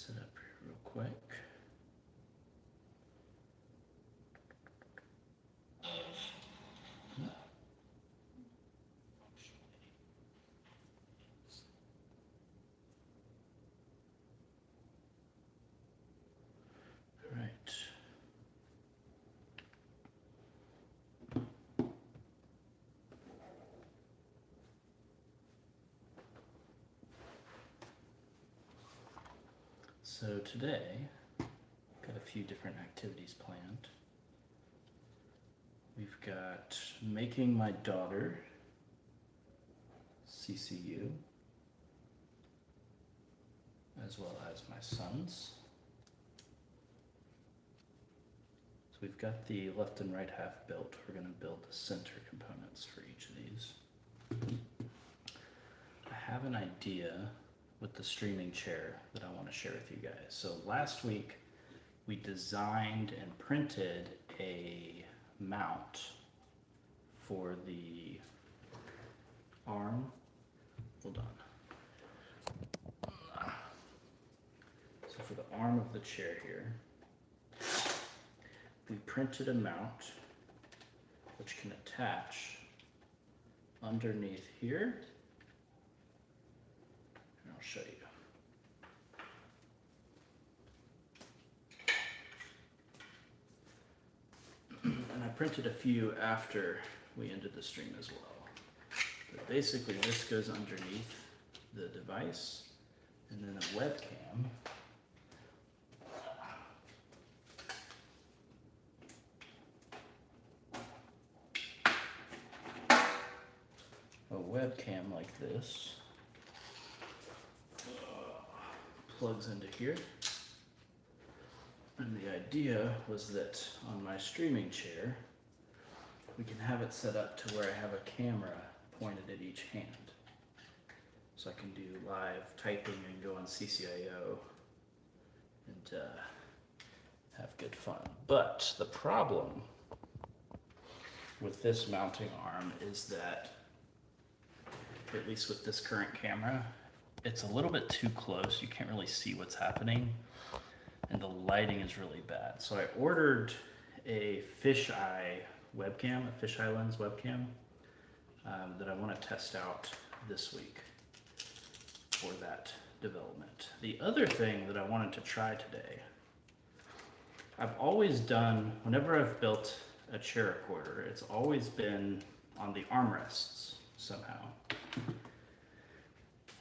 set up here real quick. All right. So today, got a few different activities planned. We've got making my daughter CCU, as well as my sons. So we've got the left and right half built. We're going to build the center components for each of these. I have an idea with the streaming chair that I want to share with you guys. So last week we designed and printed a mount for the arm. Hold on. So for the arm of the chair here, we printed a mount which can attach underneath here. And I'll show you. And I printed a few after we ended the stream as well. But basically this goes underneath the device, and then a webcam like this plugs into here. And the idea was that on my streaming chair, we can have it set up to where I have a camera pointed at each hand. So I can do live typing and go on CCIO and have good fun. But the problem with this mounting arm is that, at least with this current camera, it's a little bit too close. You can't really see what's happening, and the lighting is really bad. So I ordered a fisheye webcam, a fisheye lens webcam that I want to test out this week for that development. The other thing that I wanted to try today, I've always done, whenever I've built a CharaChorder, it's always been on the armrests somehow.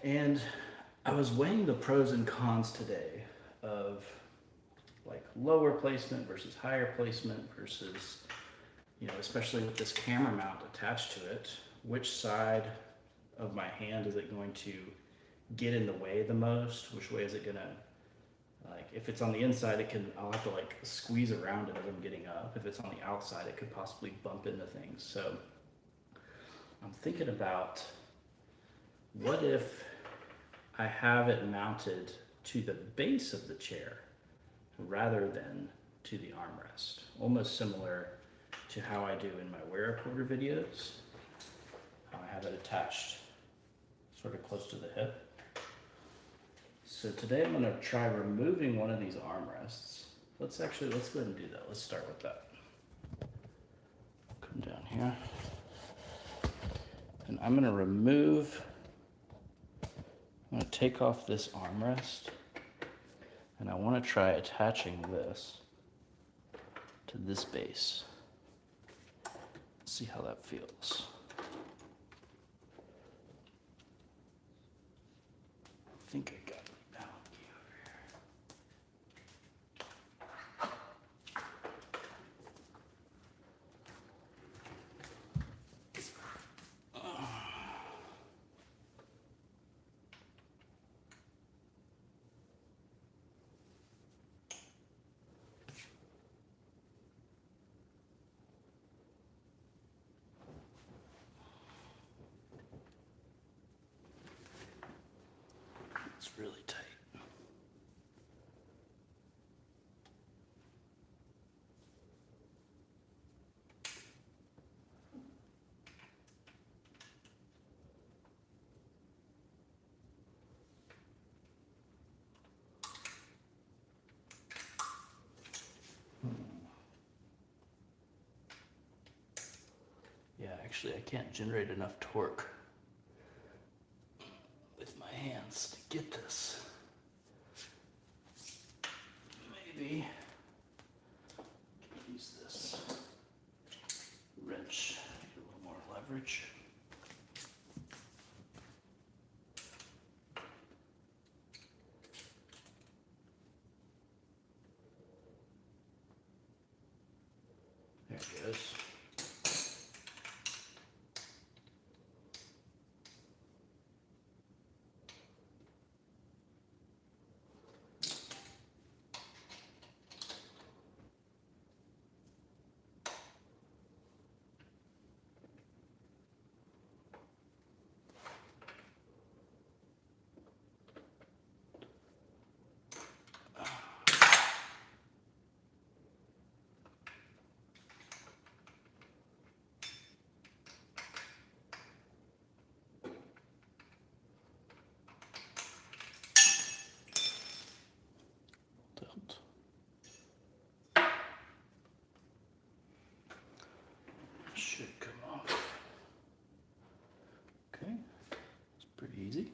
And I was weighing the pros and cons today of like lower placement versus higher placement versus, you know, especially with this camera mount attached to it, which side of my hand is it going to get in the way the most? Which way is it gonna, like, if it's on the inside, I'll have to like squeeze around it as I'm getting up. If it's on the outside, it could possibly bump into things. So I'm thinking about, what if I have it mounted to the base of the chair rather than to the armrest? Almost similar to how I do in my CharaChorder videos. I have it attached sort of close to the hip. So today I'm going to try removing one of these armrests. Let's go ahead and do that. Let's start with that. Come down here. And I'm going to remove, I'm going to take off this armrest, and I want to try attaching this to this base. See how that feels. I think I got it now. It's really tight. Actually, I can't generate enough torque with my hands to get this. Maybe use this wrench, get a little more leverage. There it goes. Should come off. Okay, it's pretty easy.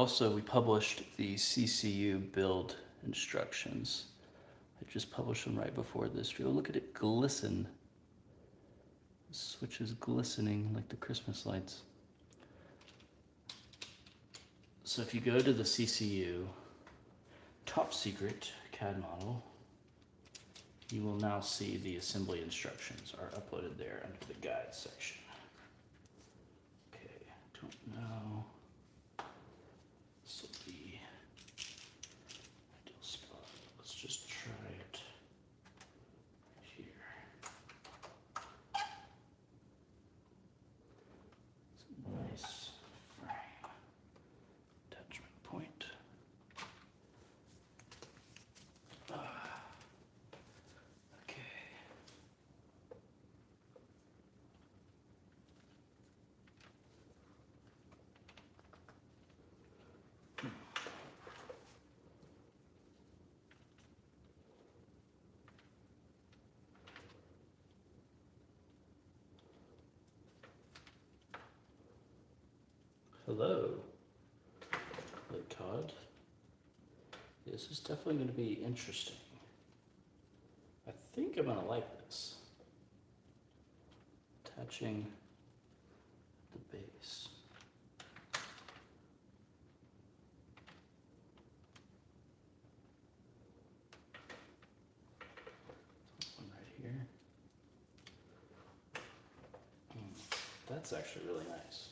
So we published the CCU build instructions. I just published them right before this video. Look at it glisten. The switch is glistening like the Christmas lights. So if you go to the CCU top secret CAD model, you will now see the assembly instructions are uploaded there under the guide section. Okay, don't know. This will be ideal spot. Let's just try it here. It's a nice frame. Attachment point. Okay. Hello. Hello, Todd. This is definitely going to be interesting. I think I'm going to like this. Attaching the base. One right here. That's actually really nice.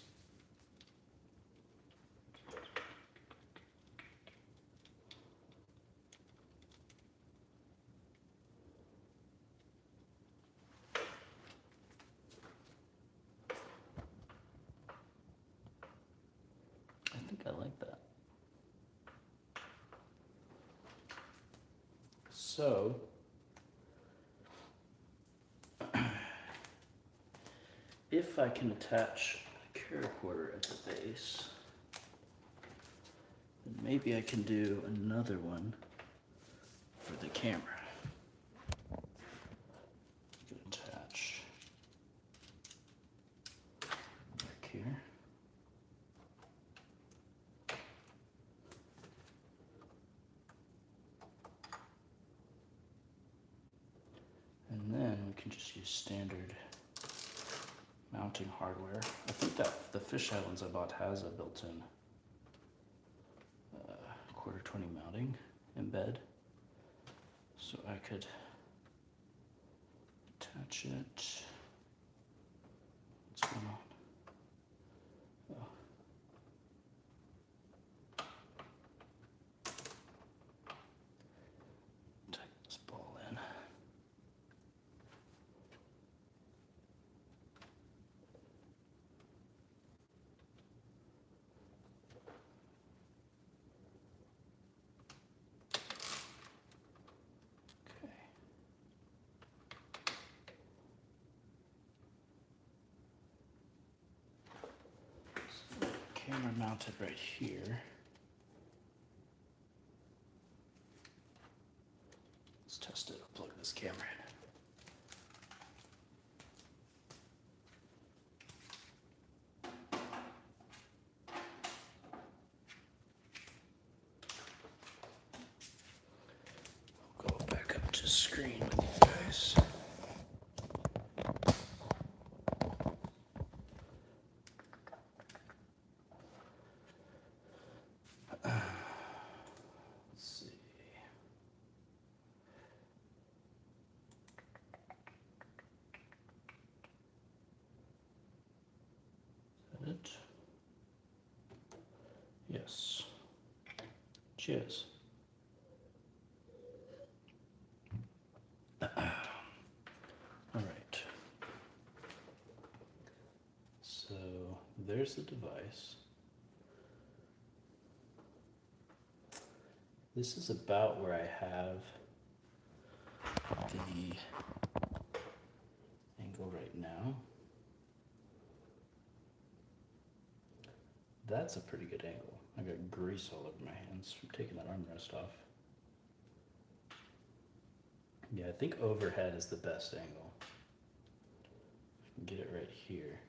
I like that. So, if I can attach a CharaChorder at the base, then maybe I can do another one for the camera. Attach back here. And then we can just use standard mounting hardware. I think that the fisheye lens I bought has a built-in quarter 20 mounting embed. So I could attach it. What's going on? Oh. Tighten this ball in. Camera mounted right here. screen with you guys. Let's see. Is that it? Yes. Cheers. All right. So there's the device. This is about where I have the angle right now. That's a pretty good angle. I got grease all over my hands from taking that armrest off. Yeah, I think overhead is the best angle. I can get it right here.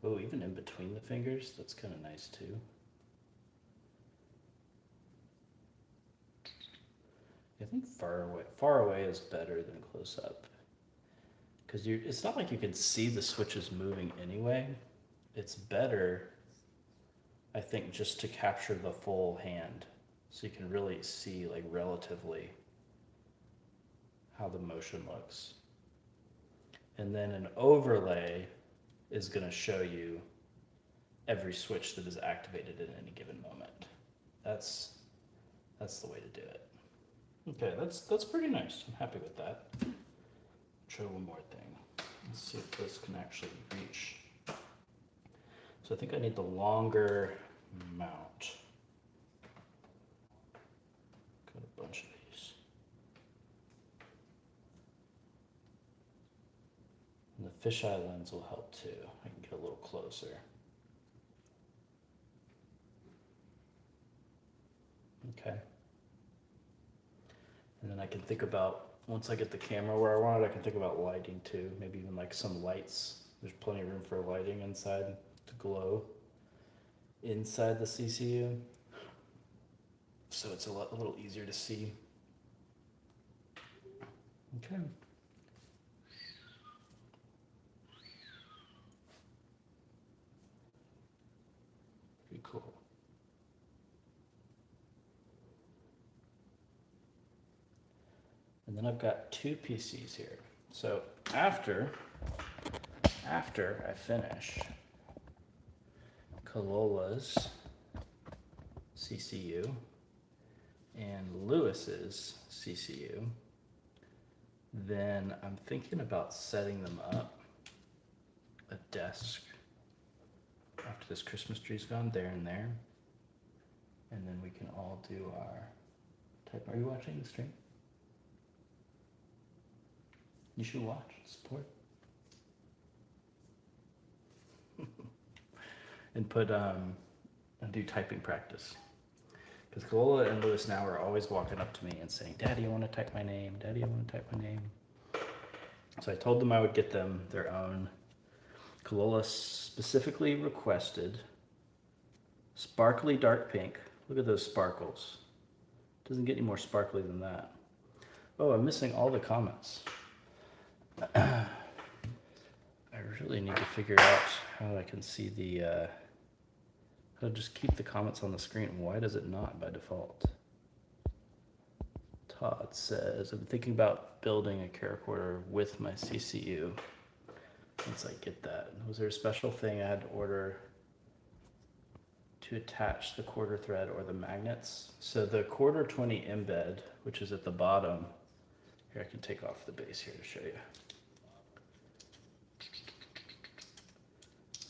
Oh, even in between the fingers, that's kind of nice too. I think far away is better than close up. Because it's not like you can see the switches moving anyway. It's better, I think, just to capture the full hand. So you can really see, like, relatively how the motion looks. And then an overlay is going to show you every switch that is activated at any given moment. That's the way to do it. Okay, that's pretty nice. I'm happy with that. Show one more thing. Let's see if this can actually reach. So I think I need the longer mount. Got a bunch of these. And the fisheye lens will help too. I can get a little closer. Okay. And then I can think about, once I get the camera where I want it, I can think about lighting too. Maybe even like some lights. There's plenty of room for lighting inside to glow inside the CCU. So it's a little easier to see. Okay. Pretty cool. And then I've got two PCs here. So after I finish Kalola's CCU and Lewis's CCU, then I'm thinking about setting them up a desk after this Christmas tree's gone, there and there. And then we can all do our type. Are you watching the stream? You should watch, support. And put, and do typing practice. Because Kalola and Lewis now are always walking up to me and saying, Daddy, I want to type my name. Daddy, I want to type my name. So I told them I would get them their own. Kalola specifically requested sparkly dark pink. Look at those sparkles. Doesn't get any more sparkly than that. Oh, I'm missing all the comments. I really need to figure out how I can see the, how to just keep the comments on the screen. Why does it not by default? Todd says, I'm thinking about building a CharaChorder with my CCU. Once I get that. Was there a special thing I had to order to attach the quarter thread or the magnets? So the quarter 20 embed, which is at the bottom, here I can take off the base here to show you.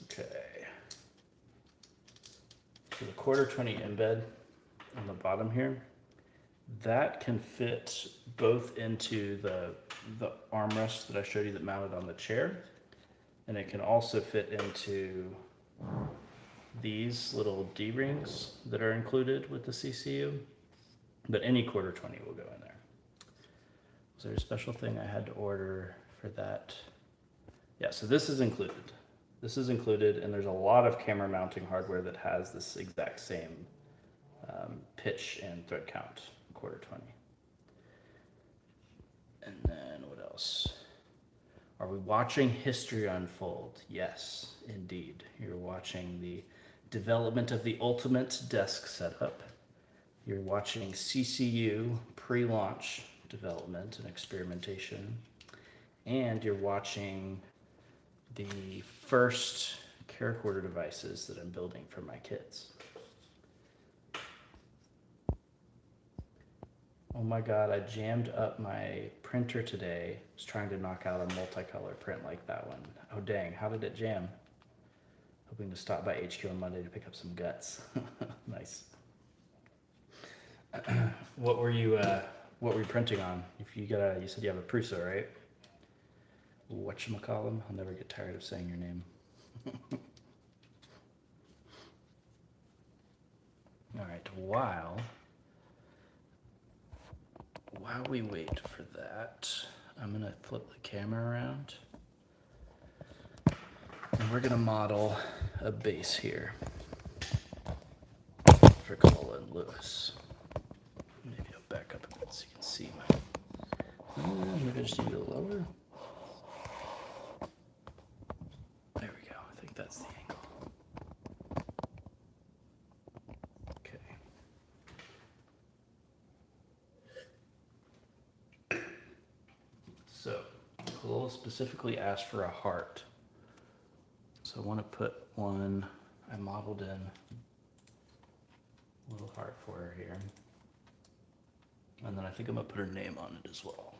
Okay. So the quarter 20 embed on the bottom here, that can fit both into the armrest that I showed you that mounted on the chair, and it can also fit into these little D-rings that are included with the CCU, but any quarter 20 will go in there. Was there a special thing I had to order for that? Yeah, so this is included. This is included, and there's a lot of camera mounting hardware that has this exact same pitch and thread count, quarter 20. else? Are we watching history unfold? Yes, indeed. You're watching the development of the ultimate desk setup. You're watching CCU pre-launch development and experimentation. And you're watching the first CharaChorder devices that I'm building for my kids. Oh my God, I jammed up my printer today. I was trying to knock out a multicolor print like that one. Oh dang, how did it jam? Hoping to stop by HQ on Monday to pick up some guts. Nice. What were you printing on? If you said you have a Prusa, right? Whatchamacallem? I'll never get tired of saying your name. All right, while we wait for that, I'm gonna flip the camera around and we're gonna model a base here for Colin Lewis. Maybe I'll back up a bit so you can see maybe I just need to go lower. There we go, I think that's the angle. Okay. So, Khalil specifically asked for a heart. So I want to put one, I modeled in a little heart for her here. And then I think I'm going to put her name on it as well.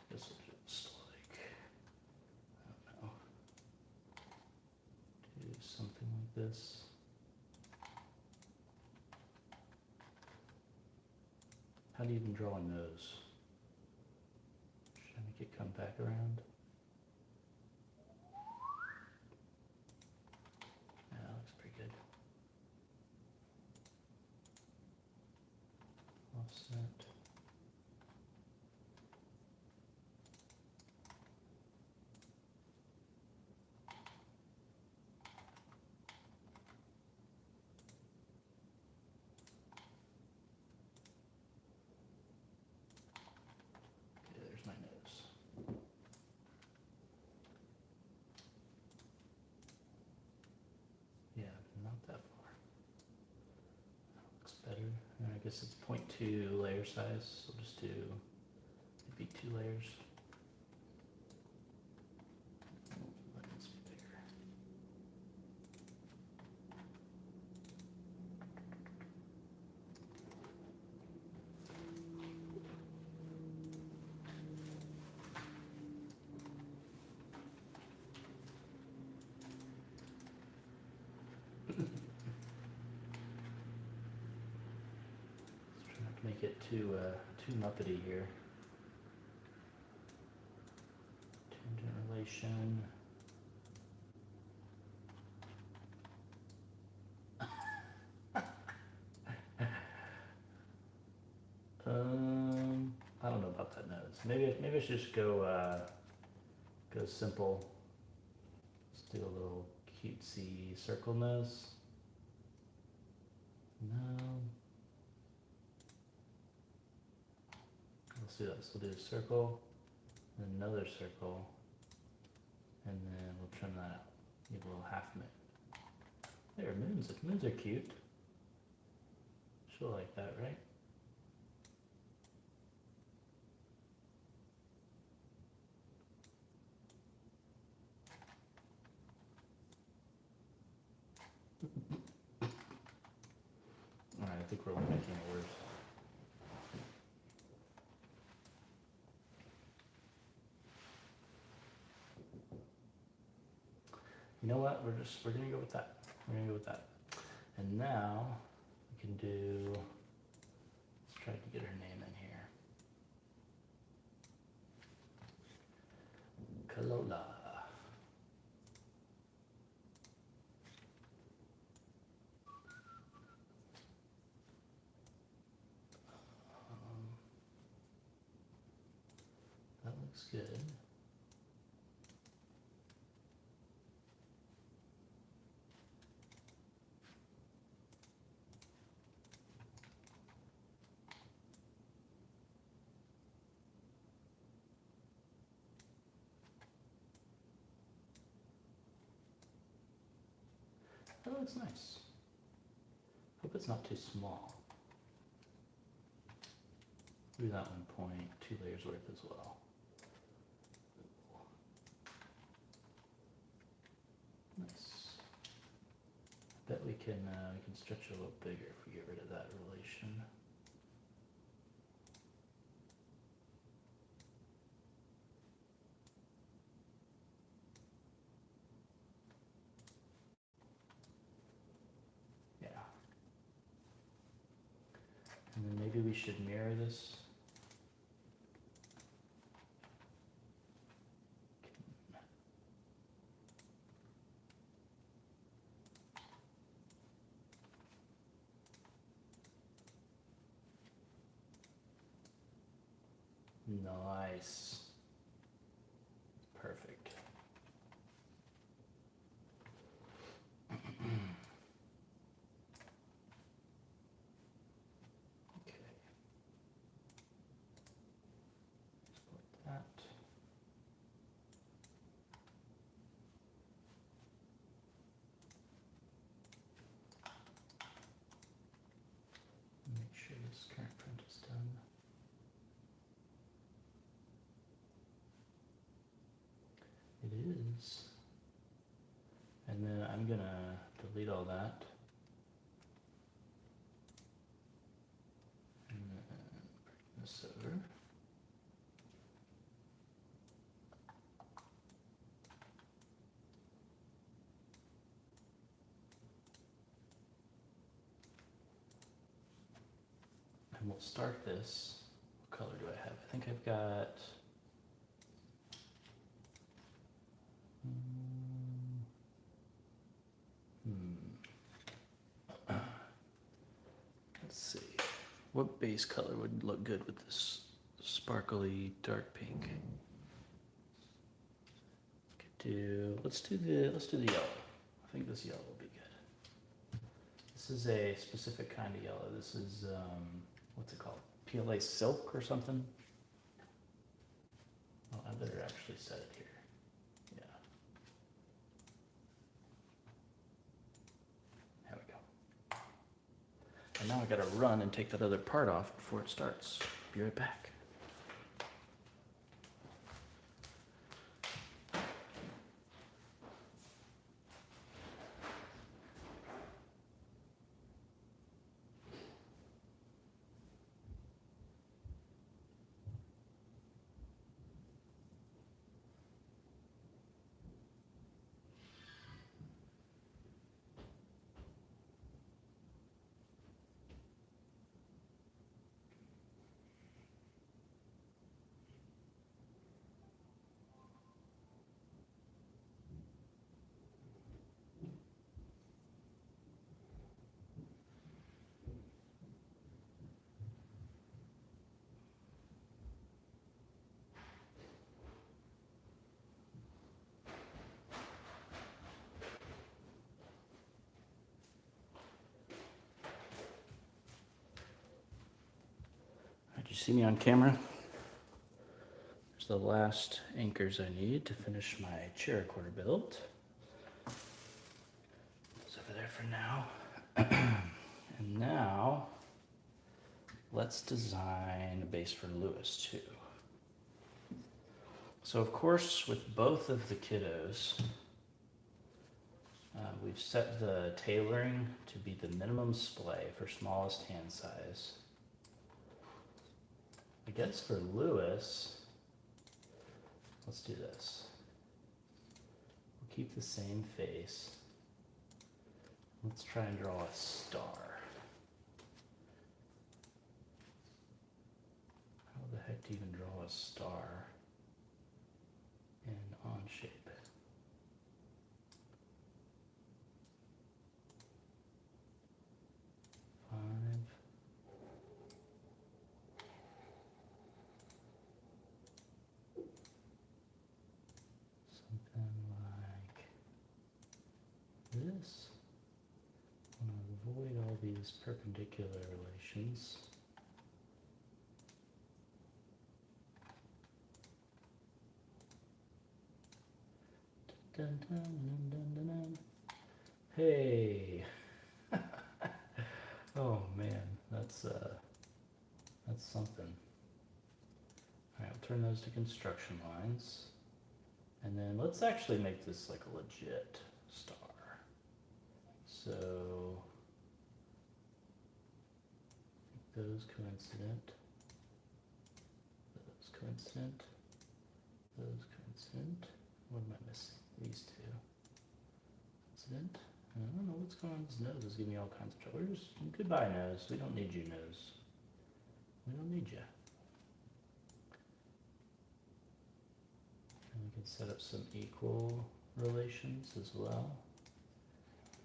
This will just like, I don't know, do something like this. How do you even draw a nose? Should I make it come back around? Yeah, that looks pretty good. Offset. Okay, there's my nose. Yeah, not that far. That looks better. And I guess it's 0.2 layer size, so we'll just do maybe 2 layers. That needs to be bigger. Let's try not to make it too Muppety here. Tangent relation. I don't know about that nose. Maybe I should just go simple. Let's do a little cutesy circle nose. No. Let's do this. We'll do a circle, and another circle, and then we'll trim that out. Need a little half moon. There, moons. Moons are cute. She'll like that, right? Alright, I think we're only making it worse. You know what? We're gonna go with that. We're gonna go with that. And now we can do, let's try to get her name in here. Kalola. That looks good. That looks nice. Hope it's not too small. Do that 1 point, 2 layers worth as well. Nice. Bet we can stretch it a little bigger if we get rid of that relation. Yeah. And then maybe we should mirror this. Nice. Perfect. Okay. Split that. Make sure this current print is done. It is. And then I'm gonna delete all that. And then bring this over. And we'll start this. What color do I have? I think I've got let's see. What base color would look good with this sparkly dark pink? Let's do the yellow. I think this yellow will be good. This is a specific kind of yellow. This is what's it called? PLA silk or something? Oh, I better actually set it here. Yeah. There we go. And now I gotta run and take that other part off before it starts. Be right back. Did you see me on camera? There's the last anchors I need to finish my CharaChorder build. It's over there for now. And now, let's design a base for Lewis too. So of course, with both of the kiddos, we've set the tailoring to be the minimum splay for smallest hand size. I guess for Lewis, let's do this. We'll keep the same face. Let's try and draw a star. How the heck do you even draw a star in on shape? This. I want to avoid all these perpendicular relations. Dun, dun, dun, dun, dun, dun. Hey. Oh man, that's something. All right, I'll turn those to construction lines. And then let's actually make this like a legit star. So those coincident, those coincident, those coincident. What am I missing? These two. Coincident. I don't know what's going on with his nose. It's giving me all kinds of trouble. Goodbye, nose. We don't need you, nose. We don't need you. And we can set up some equal relations as well.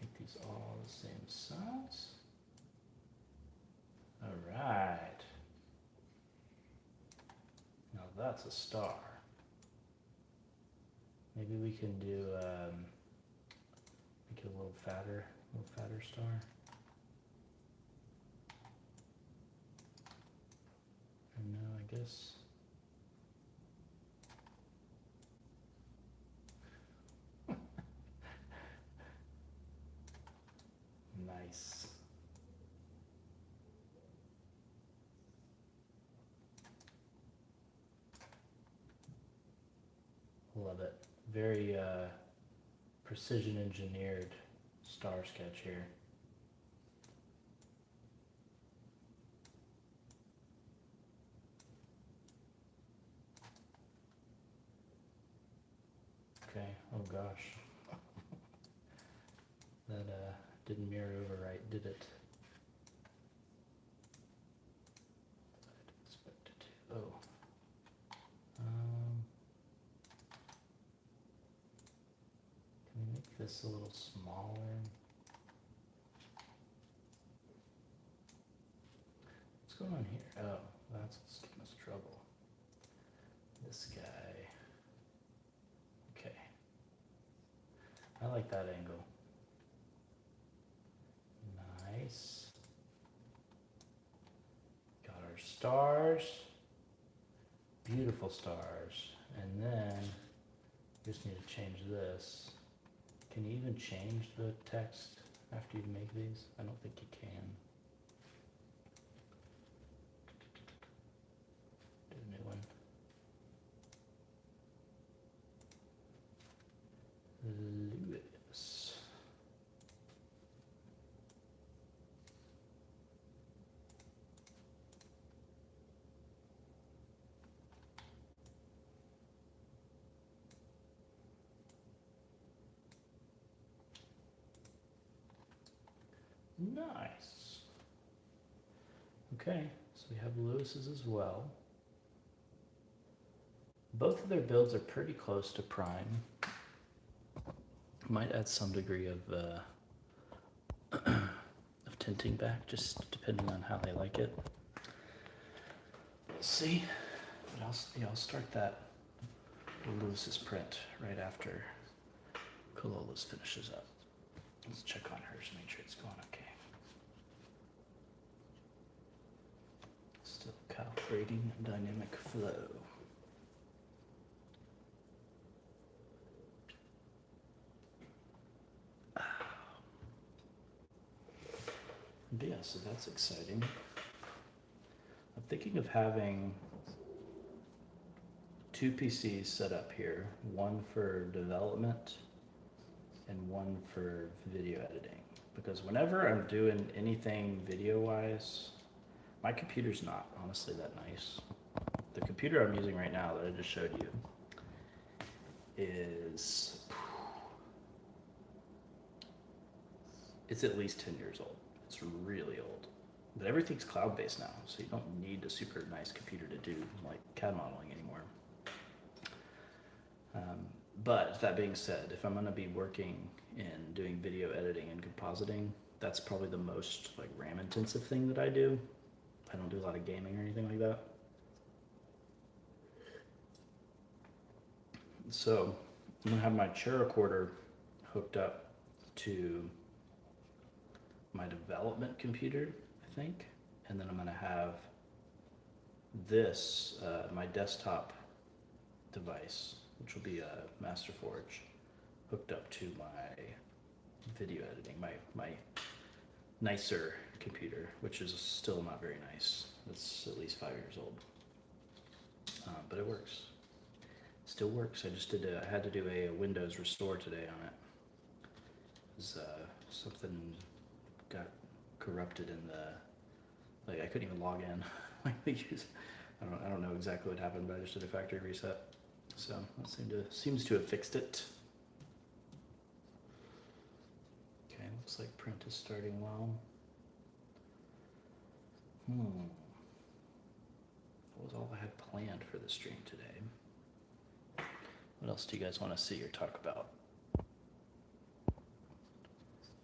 Make these all the same size. All right. Now that's a star. Maybe we can do make it a little fatter star. And now I guess nice. Love it. Very precision engineered star sketch here. Okay, oh gosh. That didn't mirror over right, did it? I didn't expect it to. Oh. Can we make this a little smaller? What's going on here? Oh, that's what's giving us trouble. This guy. Okay. I like that angle. Nice. Got our stars. Beautiful stars. And then we just need to change this. Can you even change the text after you make these? I don't think you can. Do a new one. Lewis. Nice. Okay, so we have Lewis's as well. Both of their builds are pretty close to prime. Might add some degree of tinting back, just depending on how they like it. We'll see. But I'll start that Lewis's print right after Kalola's finishes up. Let's check on hers, make sure it's going okay. Still calibrating dynamic flow. But yeah, so that's exciting. I'm thinking of having 2 PCs set up here, one for development and one for video editing. Because whenever I'm doing anything video-wise, my computer's not honestly that nice. The computer I'm using right now that I just showed you it's at least 10 years old. It's really old. But everything's cloud-based now, so you don't need a super nice computer to do like CAD modeling anymore. But that being said, if I'm gonna be working in doing video editing and compositing, that's probably the most like RAM intensive thing that I do. I don't do a lot of gaming or anything like that. So I'm gonna have my CharaChorder hooked up to my development computer, I think, and then I'm gonna have this, my desktop device, which will be a Master Forge, hooked up to my video editing. My nicer computer, which is still not very nice. It's at least 5 years old, but it works. Still works. I had to do a Windows restore today on it. Something got corrupted in the, like I couldn't even log in. Like they use, I don't know exactly what happened, but I just did a factory reset. So that seems to have fixed it. Okay, looks like print is starting well. What was all I had planned for the stream today? What else do you guys want to see or talk about?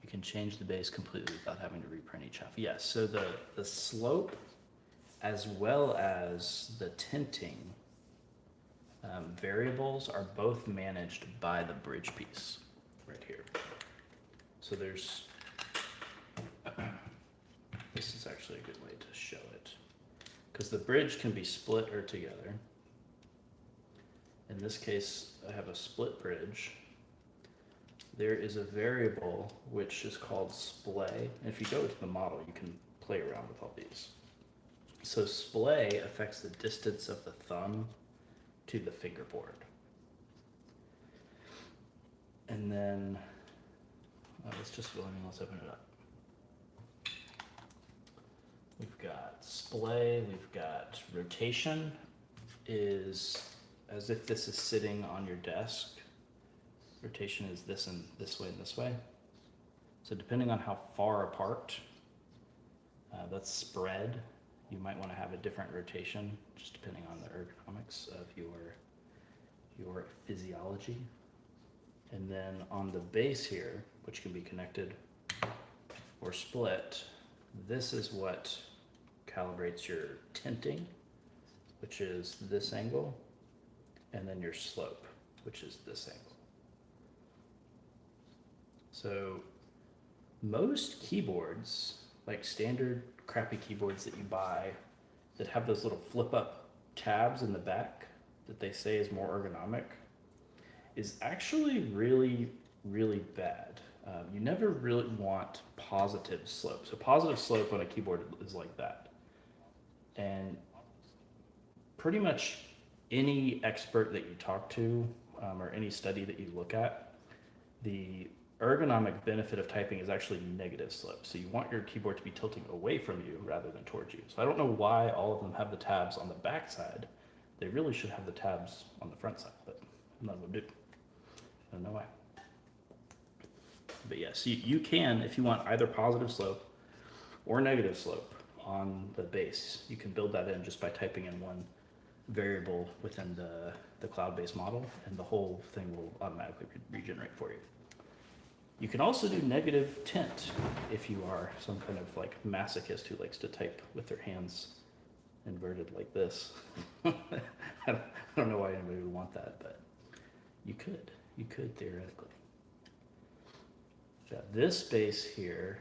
You can change the base completely without having to reprint each half. Yes, so the slope as well as the tinting variables are both managed by the bridge piece right here. So there's, this is actually a good way to show it, because the bridge can be split or together. In this case, I have a split bridge. There is a variable which is called splay. And if you go to the model, you can play around with all these. So splay affects the distance of the thumb to the fingerboard. And then, let's open it up. We've got splay, we've got rotation, is as if this is sitting on your desk. Rotation is this and this way and this way. So depending on how far apart, that's spread. You might want to have a different rotation, just depending on the ergonomics of your physiology. And then on the base here, which can be connected or split, this is what calibrates your tinting, which is this angle, and then your slope, which is this angle. So most keyboards, like standard crappy keyboards that you buy that have those little flip up tabs in the back that they say is more ergonomic, is actually really, really bad. You never really want positive slope. So positive slope on a keyboard is like that. And pretty much any expert that you talk to, or any study that you look at, the ergonomic benefit of typing is actually negative slope. So you want your keyboard to be tilting away from you rather than towards you. So I don't know why all of them have the tabs on the back side. They really should have the tabs on the front side, but none of them do. I don't know why. But yes, you can, if you want either positive slope or negative slope on the base, you can build that in just by typing in one variable within the cloud-based model, and the whole thing will automatically regenerate for you. You can also do negative tint if you are some kind of like masochist who likes to type with their hands inverted like this. I don't know why anybody would want that, but you could theoretically. Got this base here.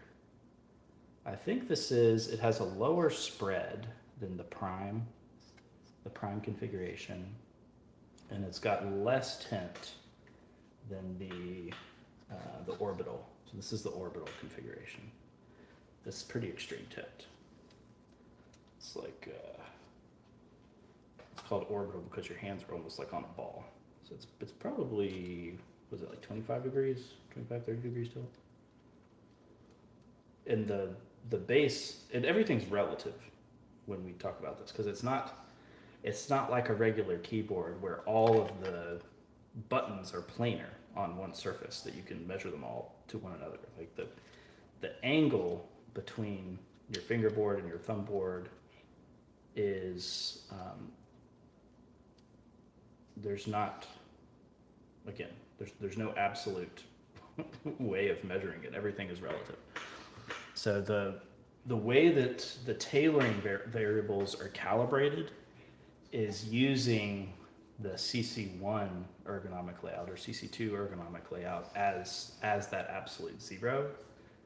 I think it has a lower spread than the prime configuration, and it's got less tint than the orbital. So this is the orbital configuration. This is pretty extreme tint. It's like, it's called orbital because your hands are almost like on a ball. So it's probably, was it like 25 degrees, 25, 30 degrees tilt? And the base, and everything's relative when we talk about this, because it's not like a regular keyboard where all of the buttons are planar on one surface that you can measure them all to one another. Like the angle between your fingerboard and your thumb board is, there's no absolute way of measuring it. Everything is relative. So the way that the tailoring variables are calibrated is using the CC1 ergonomic layout or CC2 ergonomic layout as that absolute zero,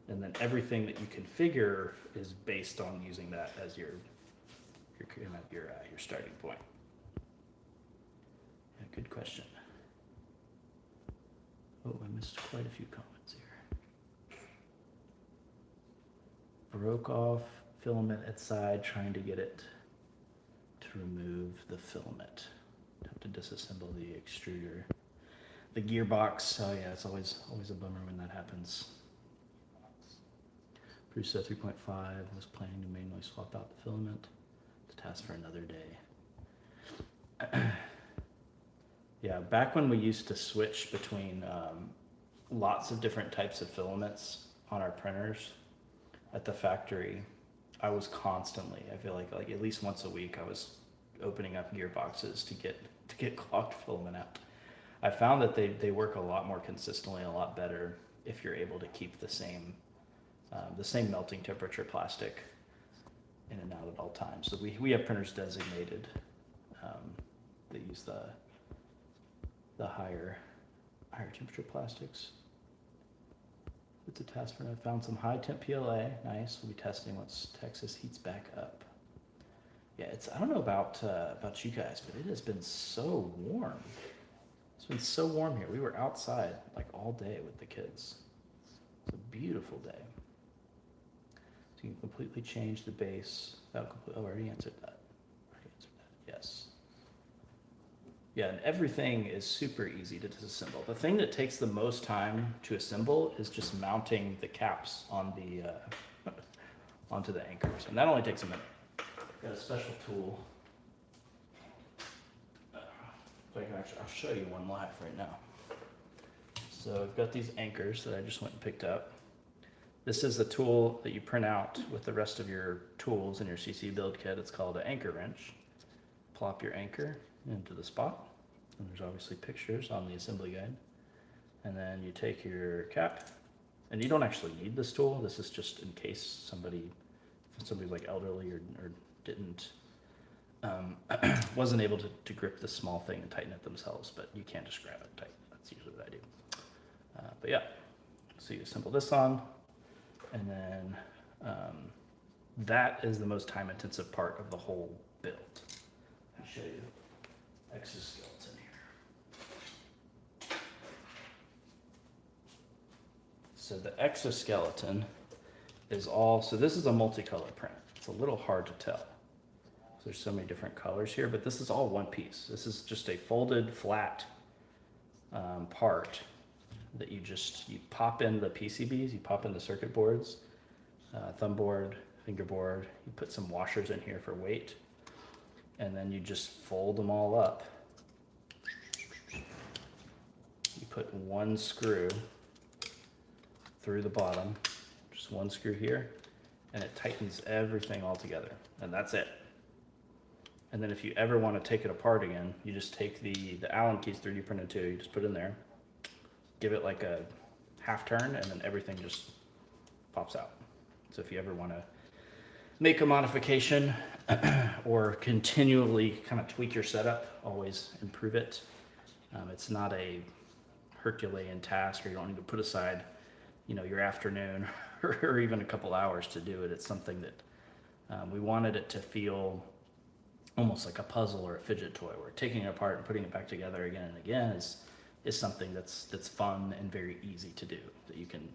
and then everything that you configure is based on using that as your starting point. Yeah, good question. Oh, I missed quite a few comments here. broke off filament at side, trying to get it to remove the filament. Have to disassemble the extruder. The gearbox, oh yeah, it's always a bummer when that happens. Prusa 3.5 was planning to manually swap out the filament. It's a task for another day. Yeah, back when we used to switch between lots of different types of filaments on our printers at the factory, I was constantly, I feel like at least once a week, I was opening up gearboxes to get clogged filament out. I found that they work a lot more consistently, a lot better if you're able to keep the same melting temperature plastic in and out at all times. So we have printers designated that use the higher temperature plastics. It's a task for now. Found some high temp PLA. Nice. We'll be testing once Texas heats back up. Yeah, I don't know about you guys, but it has been so warm. It's been so warm here. We were outside like all day with the kids. It's a beautiful day. So you can completely change the base. I already answered that. Yes. Yeah, and everything is super easy to disassemble. The thing that takes the most time to assemble is just mounting the caps on the onto the anchors, and that only takes a minute. Got a special tool. So I'll show you one live right now. So I've got these anchors that I just went and picked up. This is the tool that you print out with the rest of your tools in your CC build kit. It's called an anchor wrench. Plop your anchor into the spot, and there's obviously pictures on the assembly guide. And then you take your cap, and you don't actually need this tool. This is just in case somebody's like elderly or didn't wasn't able to grip this small thing and tighten it themselves, but you can't just grab it tight. That's usually what I do. But yeah, so you assemble this on, and then that is the most time intensive part of the whole build. I'll show you exoskeleton here. So the exoskeleton is so this is a multicolor print. It's a little hard to tell. There's so many different colors here, but this is all one piece. This is just a folded flat part that you pop in the PCBs, you pop in the circuit boards, thumb board, finger board, you put some washers in here for weight, and then you just fold them all up. You put one screw through the bottom, just one screw here, and it tightens everything all together, and that's it. And then if you ever want to take it apart again, you just take the Allen keys 3D printed too, you just put it in there, give it like a half turn, and then everything just pops out. So if you ever want to make a modification or continually kind of tweak your setup, always improve it. It's not a Herculean task, or you don't need to put aside, your afternoon or even a couple hours to do it. It's something that we wanted it to feel almost like a puzzle or a fidget toy, where taking it apart and putting it back together again and again is something that's fun and very easy to do, that you can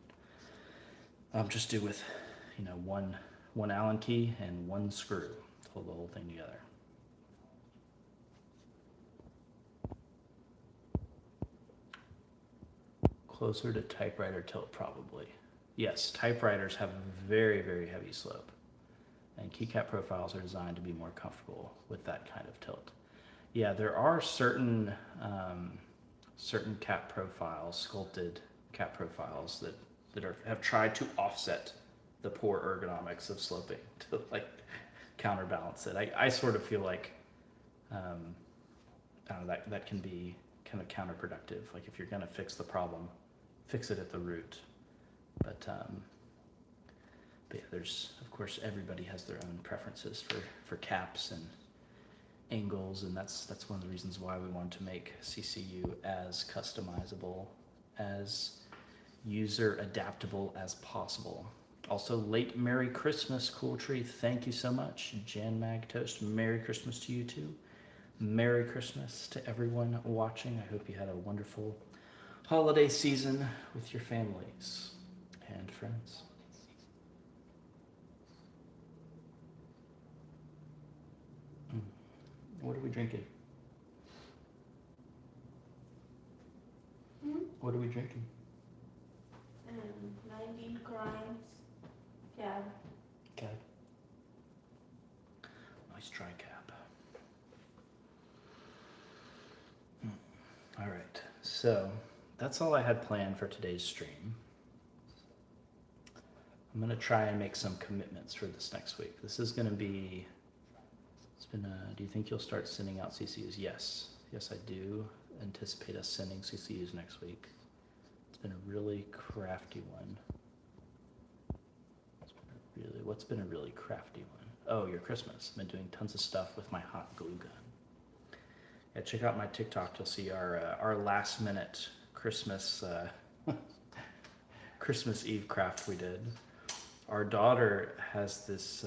just do with one Allen key and one screw to hold the whole thing together. Closer to typewriter tilt, probably. Yes, typewriters have a very, very heavy slope, and keycap profiles are designed to be more comfortable with that kind of tilt. Yeah, there are certain cap profiles, sculpted cap profiles that have tried to offset the poor ergonomics of sloping to like counterbalance it. I sort of feel like that can be kind of counterproductive. Like if you're going to fix the problem, fix it at the root. But yeah, there's, of course, everybody has their own preferences for caps and angles, and that's one of the reasons why we wanted to make CCU as customizable, as user adaptable as possible. Also, late Merry Christmas, Cool Tree. Thank you so much. Jan Mag Toast, Merry Christmas to you too. Merry Christmas to everyone watching. I hope you had a wonderful holiday season with your families and friends. What are we drinking? Hmm? What are we drinking? 19 crimes. Cab. Cab. Nice dry cab. All right, so that's all I had planned for today's stream. I'm gonna try and make some commitments for this next week. This is gonna be. Do you think you'll start sending out CCUs? Yes, I do anticipate us sending CCUs next week. It's been a really crafty one. What's been a really crafty one? Oh, your Christmas. I've been doing tons of stuff with my hot glue gun. Yeah, check out my TikTok. You'll see our last minute Christmas Christmas Eve craft we did. Our daughter has this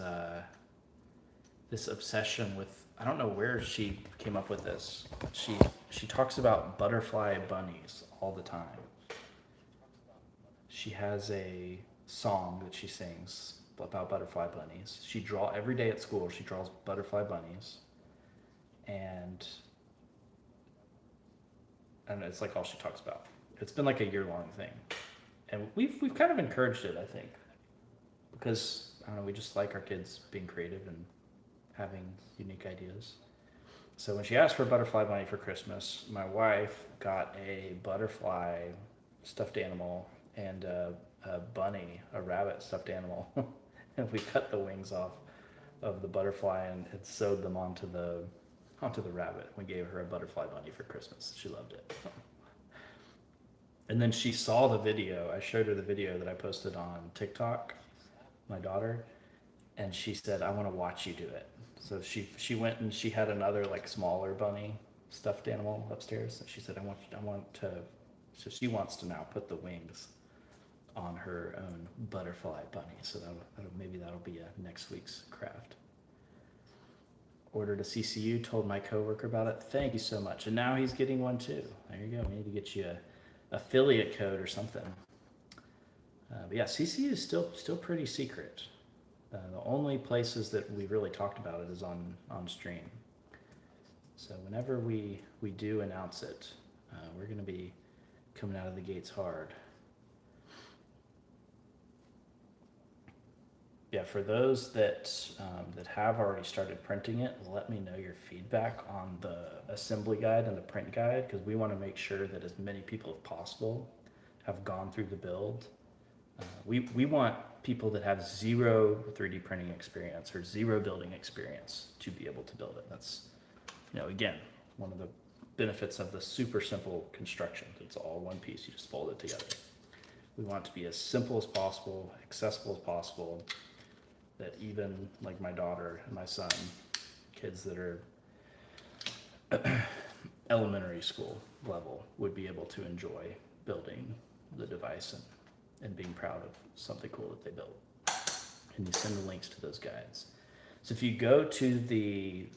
this obsession with, I don't know where she came up with this. She talks about butterfly bunnies all the time. She has a song that she sings about butterfly bunnies. Every day at school she draws butterfly bunnies, and it's like all she talks about. It's been like a year-long thing, and we've kind of encouraged it, I think, because I don't know, we just like our kids being creative and having unique ideas. So when she asked for a butterfly bunny for Christmas, my wife got a butterfly stuffed animal and a rabbit stuffed animal, and we cut the wings off of the butterfly and had sewed them onto the rabbit. We gave her a butterfly bunny for Christmas. She loved it. And then she saw the video. I showed her the video that I posted on TikTok, my daughter, and she said, "I want to watch you do it." So she went and she had another like smaller bunny stuffed animal upstairs. And she said, I want to. So she wants to now put the wings on her own butterfly bunny. So maybe that'll be a next week's craft. Ordered a CCU, told my coworker about it. Thank you so much. And now he's getting one too. There you go. We need to get you a affiliate code or something. But yeah, CCU is still pretty secret. The only places that we really talked about it is on stream. So whenever we do announce it, we're going to be coming out of the gates hard. Yeah, for those that have already started printing it, let me know your feedback on the assembly guide and the print guide, because we want to make sure that as many people as possible have gone through the build. We want people that have zero 3D printing experience or zero building experience to be able to build it. That's, again, one of the benefits of the super simple construction. It's all one piece. You just fold it together. We want it to be as simple as possible, accessible as possible, that even like my daughter and my son, kids that are elementary school level, would be able to enjoy building the device and being proud of something cool that they built. And you send the links to those guides. So if you go to the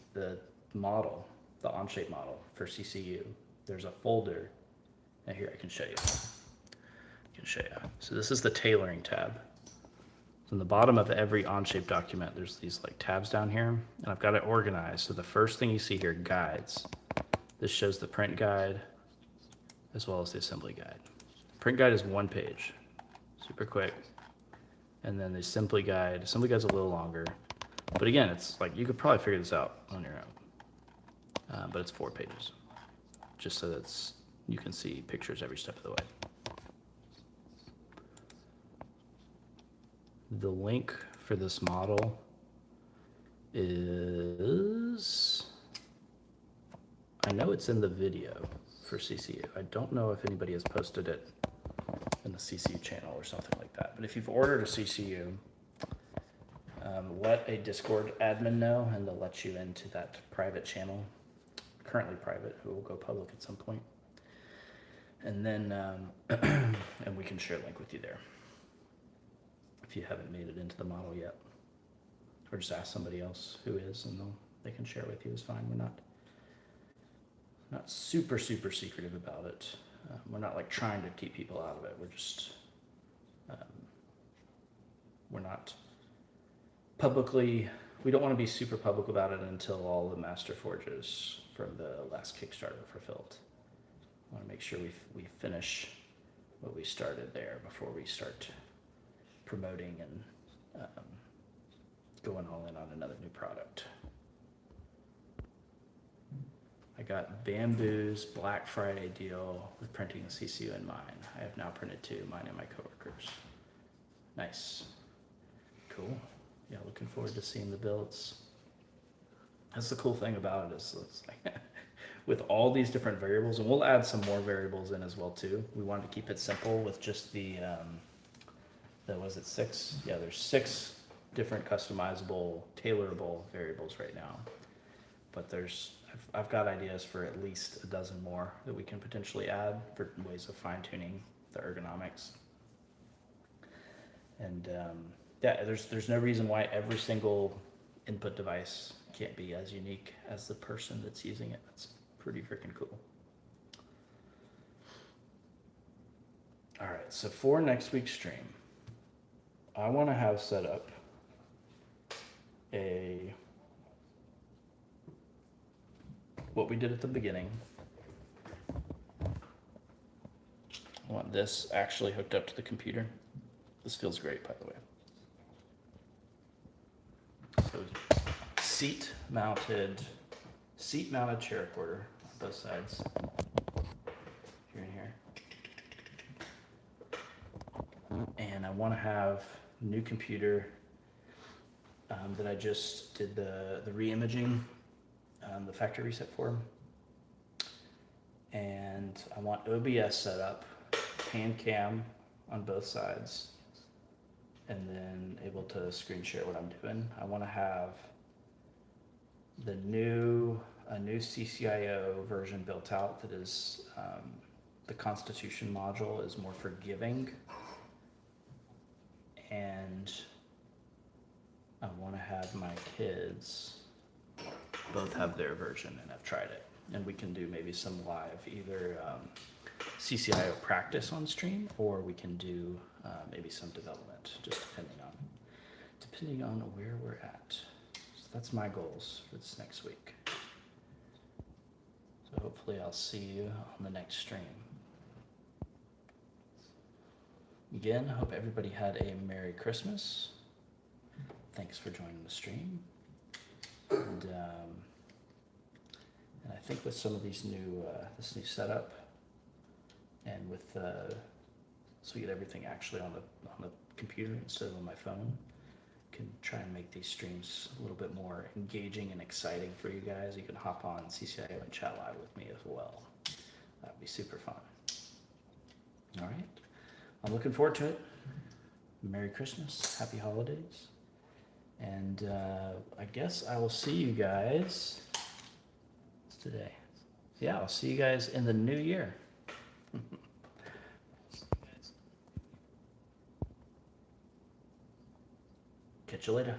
model, the Onshape model for CCU, there's a folder, and here I can show you. So this is the tailoring tab. So in the bottom of every Onshape document, there's these like tabs down here, and I've got it organized. So the first thing you see here, guides. This shows the print guide as well as the assembly guide. Print guide is one page, super quick. And then the assembly guide's a little longer. But again, it's like, you could probably figure this out on your own. But it's 4 pages, just so that you can see pictures every step of the way. The link for this model is, I know it's in the video for CCU. I don't know if anybody has posted it in the CCU channel or something like that. But if you've ordered a CCU, let a Discord admin know, and they'll let you into that private channel, currently private, who will go public at some point. And then, and we can share a link with you there if you haven't made it into the model yet. Or just ask somebody else who is, and they can share with you. It's fine. We're not super secretive about it. We're not like trying to keep people out of it. We're just, we're not publicly we don't want to be super public about it until all the master forges from the last Kickstarter are fulfilled. I want to make sure we finish what we started there before we start promoting and going all in on another new product. I got Bamboo's Black Friday deal with printing the CCU in mine. I have now printed 2, mine and my coworkers. Nice. Cool. Yeah, looking forward to seeing the builds. That's the cool thing about it is it's like with all these different variables, and we'll add some more variables in as well too. We wanted to keep it simple with just the was it 6? Yeah, there's 6 different customizable, tailorable variables right now. But I've got ideas for at least a dozen more that we can potentially add for ways of fine tuning the ergonomics. And yeah, there's no reason why every single input device can't be as unique as the person that's using it. That's pretty freaking cool. All right, so for next week's stream, I want to have set up what we did at the beginning. I want this actually hooked up to the computer. This feels great, by the way. So seat mounted CharaChorder on both sides. Here and here. And I want to have a new computer that I just did the re-imaging, the factory reset for. And I want OBS set up, pan cam on both sides, and then able to screen share what I'm doing. I want to have a new CCIO version built out that is the Constitution module is more forgiving, and I want to have my kids both have their version, and I've tried it, and we can do maybe some live either CCIO practice on stream, or we can do maybe some development, just depending on where we're at. So that's my goals for this next week. So hopefully I'll see you on the next stream. Again, I hope everybody had a Merry Christmas. Thanks for joining the stream. And I think with some of these new this new setup, and with so we get everything actually on the computer instead of on my phone, can try and make these streams a little bit more engaging and exciting for you guys. You can hop on CCIO and chat live with me as well. That'd be super fun. All right, I'm looking forward to it. Merry Christmas, Happy Holidays, and I guess I will see you guys. What's today? Yeah, I'll see you guys in the new year. Catch you later.